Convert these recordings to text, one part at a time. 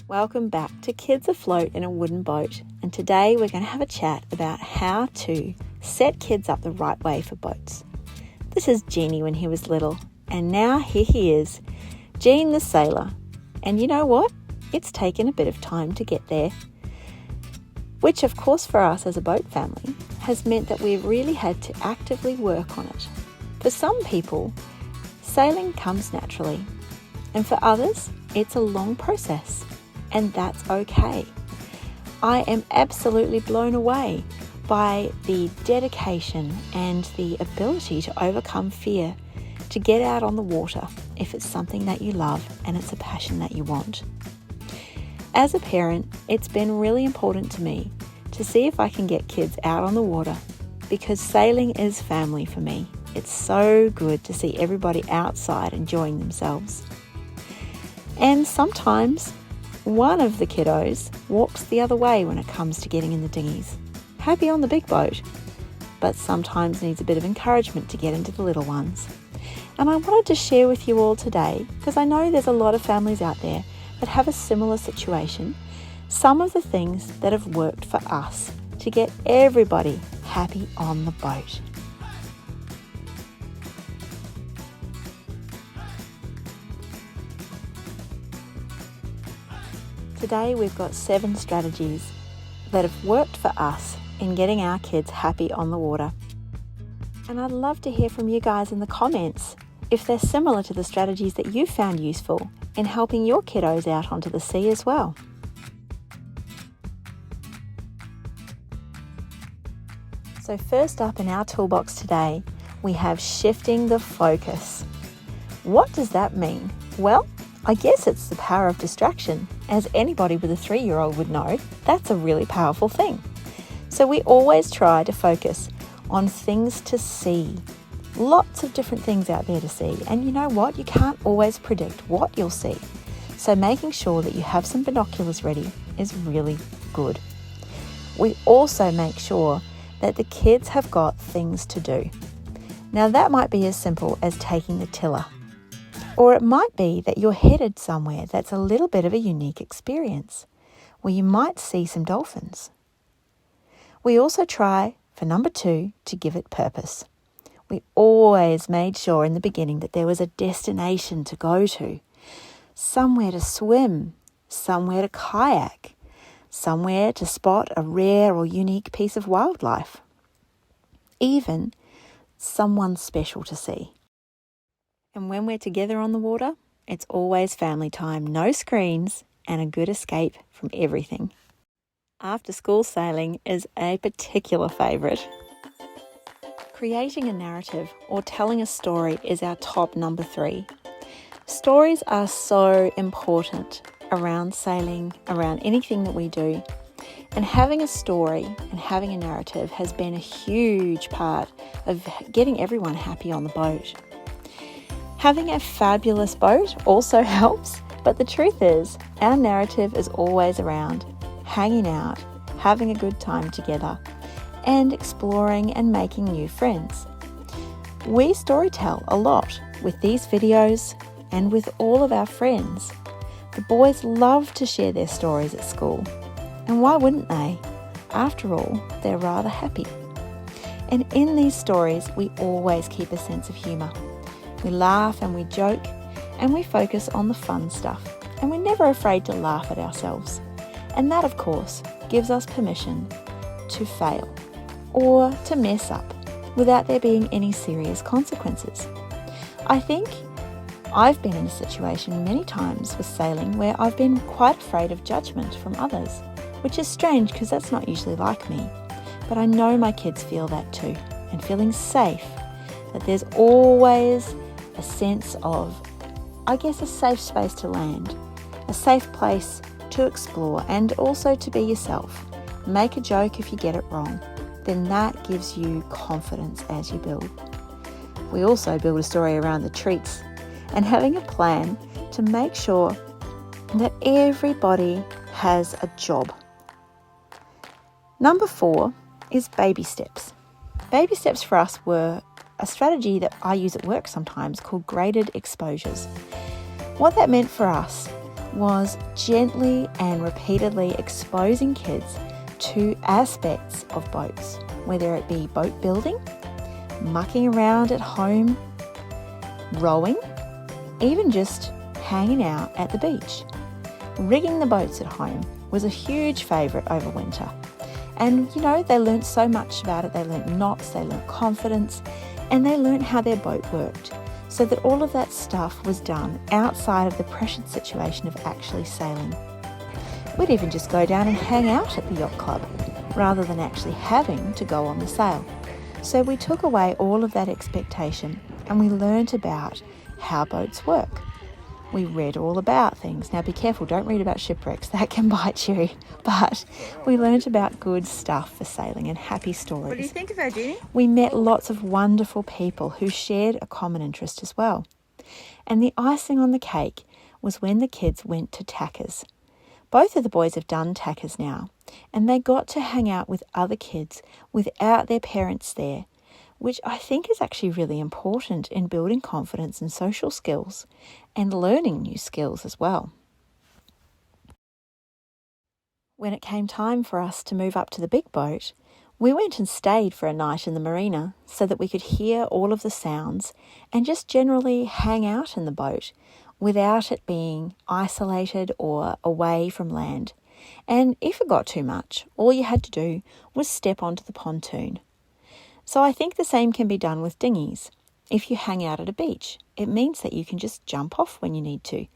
Welcome back to Kids Afloat in a Wooden Boat, and today we're going to have a chat about how to set kids up the right way for boats. This is Jeannie when he was little, and now here he is, Gene the sailor. And you know what? It's taken a bit of time to get there, which of course for us as a boat family has meant that we've really had to actively work on it. For some people, sailing comes naturally, and for others, it's a long process. And that's okay. I am absolutely blown away by the dedication and the ability to overcome fear, to get out on the water if it's something that you love and it's a passion that you want. As a parent, it's been really important to me to see if I can get kids out on the water, because sailing is family for me. It's so good to see everybody outside enjoying themselves. And sometimes one of the kiddos walks the other way when it comes to getting in the dinghies. Happy on the big boat, but sometimes needs a bit of encouragement to get into the little ones. And I wanted to share with you all today, because I know there's a lot of families out there that have a similar situation, some of the things that have worked for us to get everybody happy on the boat. Today we've got 7 strategies that have worked for us in getting our kids happy on the water. And I'd love to hear from you guys in the comments if they're similar to the strategies that you found useful in helping your kiddos out onto the sea as well. So first up in our toolbox today, we have shifting the focus. What does that mean? Well, I guess it's the power of distraction. As anybody with a 3-year-old would know, that's a really powerful thing. So we always try to focus on things to see. Lots of different things out there to see. And you know what? You can't always predict what you'll see. So making sure that you have some binoculars ready is really good. We also make sure that the kids have got things to do. Now that might be as simple as taking the tiller. Or it might be that you're headed somewhere that's a little bit of a unique experience, where you might see some dolphins. We also try, for number 2, to give it purpose. We always made sure in the beginning that there was a destination to go to, somewhere to swim, somewhere to kayak, somewhere to spot a rare or unique piece of wildlife, even someone special to see. And when we're together on the water, it's always family time, no screens, and a good escape from everything. After school sailing is a particular favourite. Creating a narrative or telling a story is our top number 3. Stories are so important around sailing, around anything that we do. And having a story and having a narrative has been a huge part of getting everyone happy on the boat. Having a fabulous boat also helps, but the truth is, our narrative is always around hanging out, having a good time together, and exploring and making new friends. We storytell a lot with these videos and with all of our friends. The boys love to share their stories at school, and why wouldn't they? After all, they're rather happy. And in these stories, we always keep a sense of humour. We laugh and we joke, and we focus on the fun stuff, and we're never afraid to laugh at ourselves. And that, of course, gives us permission to fail or to mess up without there being any serious consequences. I think I've been in a situation many times with sailing where I've been quite afraid of judgment from others, which is strange because that's not usually like me. But I know my kids feel that too, and feeling safe, that there's always a sense of, I guess, a safe space to land, a safe place to explore, and also to be yourself. Make a joke if you get it wrong. Then that gives you confidence as you build. We also build a story around the treats and having a plan to make sure that everybody has a job. Number 4 is baby steps. Baby steps for us were a strategy that I use at work sometimes called graded exposures. What that meant for us was gently and repeatedly exposing kids to aspects of boats, whether it be boat building, mucking around at home, rowing, even just hanging out at the beach. Rigging the boats at home was a huge favourite over winter. And they learnt so much about it. They learnt knots, they learnt confidence, and they learnt how their boat worked. So that all of that stuff was done outside of the pressured situation of actually sailing. We'd even just go down and hang out at the yacht club rather than actually having to go on the sail. So we took away all of that expectation and we learnt about how boats work. We read all about things. Now be careful, don't read about shipwrecks, that can bite you. But we learnt about good stuff for sailing and happy stories. What do you think of our Dinghy? We met lots of wonderful people who shared a common interest as well. And the icing on the cake was when the kids went to tackers. Both of the boys have done tackers now, and they got to hang out with other kids without their parents there, which I think is actually really important in building confidence and social skills and learning new skills as well. When it came time for us to move up to the big boat, we went and stayed for a night in the marina so that we could hear all of the sounds and just generally hang out in the boat without it being isolated or away from land. And if it got too much, all you had to do was step onto the pontoon. So I think the same can be done with dinghies. If you hang out at a beach, it means that you can just jump off when you need to.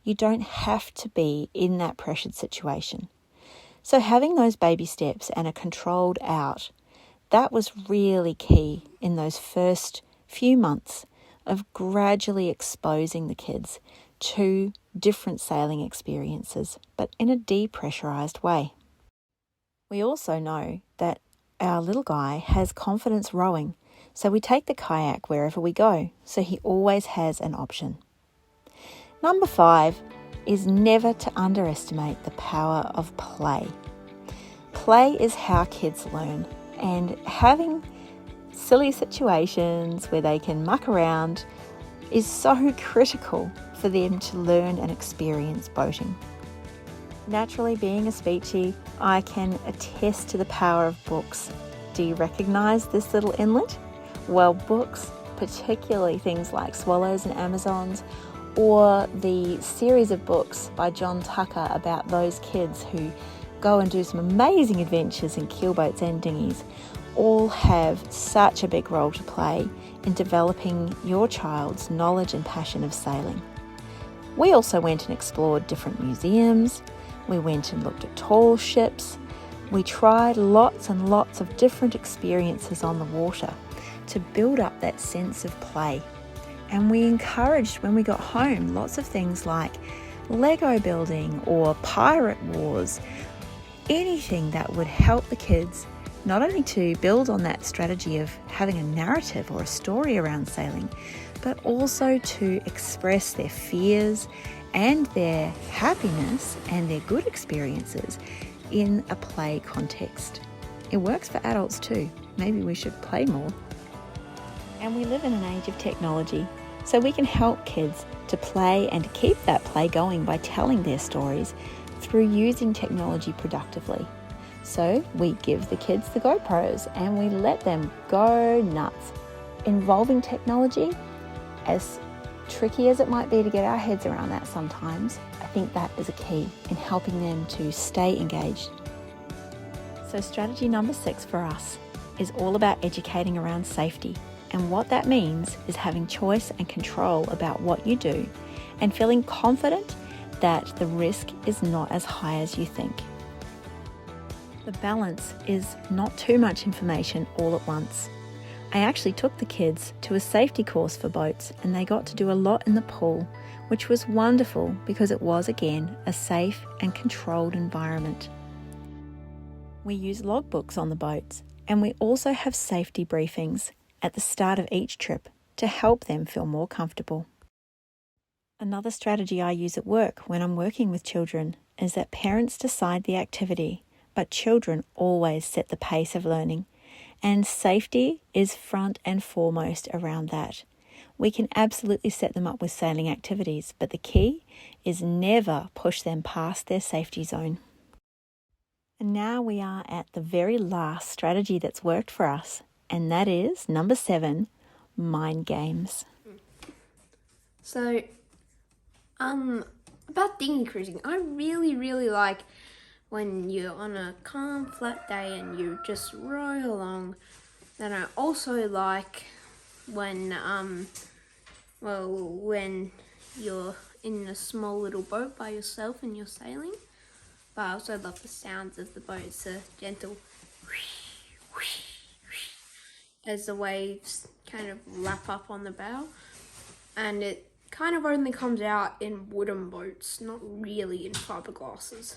You don't have to be in that pressured situation. So having those baby steps and a controlled out, that was really key in those first few months of gradually exposing the kids to different sailing experiences, but in a depressurized way. We also know that our little guy has confidence rowing, so we take the kayak wherever we go, so he always has an option. Number 5 is never to underestimate the power of play. Play is how kids learn, and having silly situations where they can muck around is so critical for them to learn and experience boating. Naturally, being a speechy, I can attest to the power of books. Do you recognise this little inlet? Well, books, particularly things like Swallows and Amazons, or the series of books by John Tucker about those kids who go and do some amazing adventures in keelboats and dinghies, all have such a big role to play in developing your child's knowledge and passion of sailing. We also went and explored different museums. We went and looked at tall ships. We tried lots and lots of different experiences on the water to build up that sense of play. And we encouraged, when we got home, lots of things like Lego building or pirate wars, anything that would help the kids not only to build on that strategy of having a narrative or a story around sailing, but also to express their fears and their happiness and their good experiences in a play context. It works for adults too. Maybe we should play more. And we live in an age of technology, so we can help kids to play and to keep that play going by telling their stories through using technology productively. So we give the kids the GoPros and we let them go nuts. Involving technology, as tricky as it might be to get our heads around that sometimes, I think that is a key in helping them to stay engaged. So strategy number 6 for us is all about educating around safety. And what that means is having choice and control about what you do and feeling confident that the risk is not as high as you think. The balance is not too much information all at once. I actually took the kids to a safety course for boats and they got to do a lot in the pool, which was wonderful because it was again a safe and controlled environment. We use logbooks on the boats and we also have safety briefings at the start of each trip to help them feel more comfortable. Another strategy I use at work when I'm working with children is that parents decide the activity, but children always set the pace of learning, and safety is front and foremost around that. We can absolutely set them up with sailing activities, but the key is never push them past their safety zone. And now we are at the very last strategy that's worked for us, and that is number 7, mind games. So, about dinghy cruising, I really like when you're on a calm, flat day and you just row along. Then I also like when, when you're in a small little boat by yourself and you're sailing. But I also love the sounds of the boat. It's a gentle as the waves kind of lap up on the bow. And it kind of only comes out in wooden boats, not really in fiberglasses.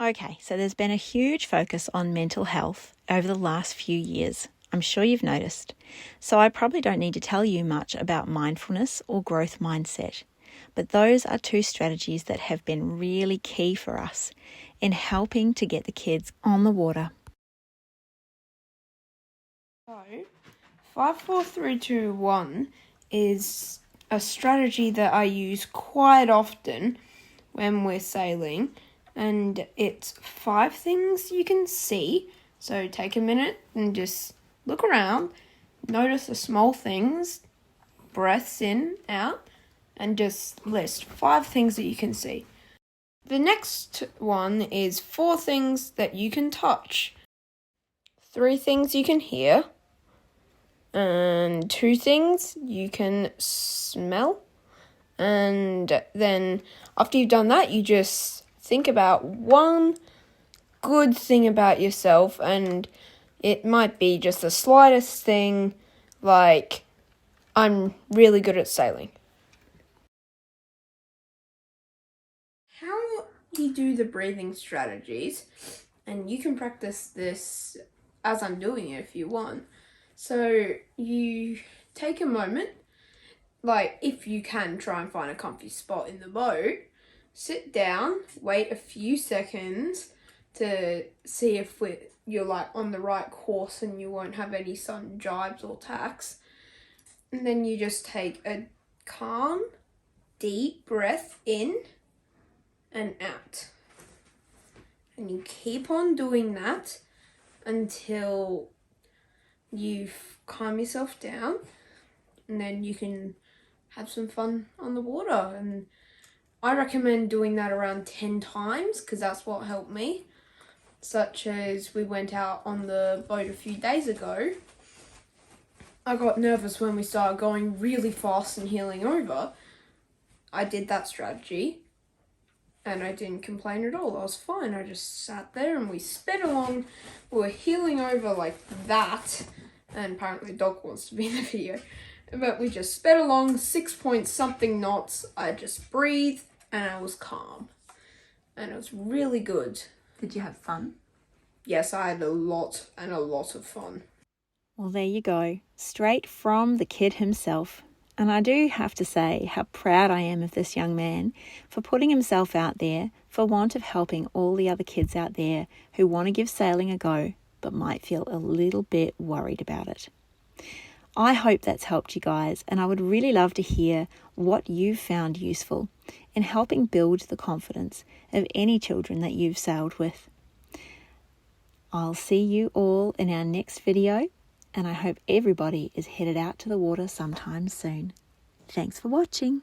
Okay, so there's been a huge focus on mental health over the last few years. I'm sure you've noticed. So I probably don't need to tell you much about mindfulness or growth mindset. But those are 2 strategies that have been really key for us in helping to get the kids on the water. So, 5, 4, 3, 2, 1 is a strategy that I use quite often when we're sailing, and it's 5 things you can see. So take a minute and just look around, notice the small things, breaths in, out, and just list 5 things that you can see. The next one is 4 things that you can touch, 3 things you can hear, and 2 things you can smell. And then after you've done that, you just think about one good thing about yourself, and it might be just the slightest thing, like, I'm really good at sailing. How you do the breathing strategies, and you can practice this as I'm doing it if you want. So you take a moment, like if you can try and find a comfy spot in the boat, sit down, wait a few seconds to see if you're like on the right course and you won't have any sudden jibes or tacks. And then you just take a calm, deep breath in and out. And you keep on doing that until you calm yourself down, and then you can have some fun on the water. And I recommend doing that around 10 times because that's what helped me. Such as we went out on the boat a few days ago. I got nervous when we started going really fast and heeling over. I did that strategy and I didn't complain at all. I was fine. I just sat there and we sped along. We were heeling over like that. And apparently the dog wants to be in the video. But we just sped along 6-point-something knots. I just breathed and I was calm. And it was really good. Did you have fun? Yes, I had a lot of fun. Well, there you go, straight from the kid himself. And I do have to say how proud I am of this young man for putting himself out there for want of helping all the other kids out there who want to give sailing a go but might feel a little bit worried about it. I hope that's helped you guys, and I would really love to hear what you've found useful in helping build the confidence of any children that you've sailed with. I'll see you all in our next video, and I hope everybody is headed out to the water sometime soon. Thanks for watching.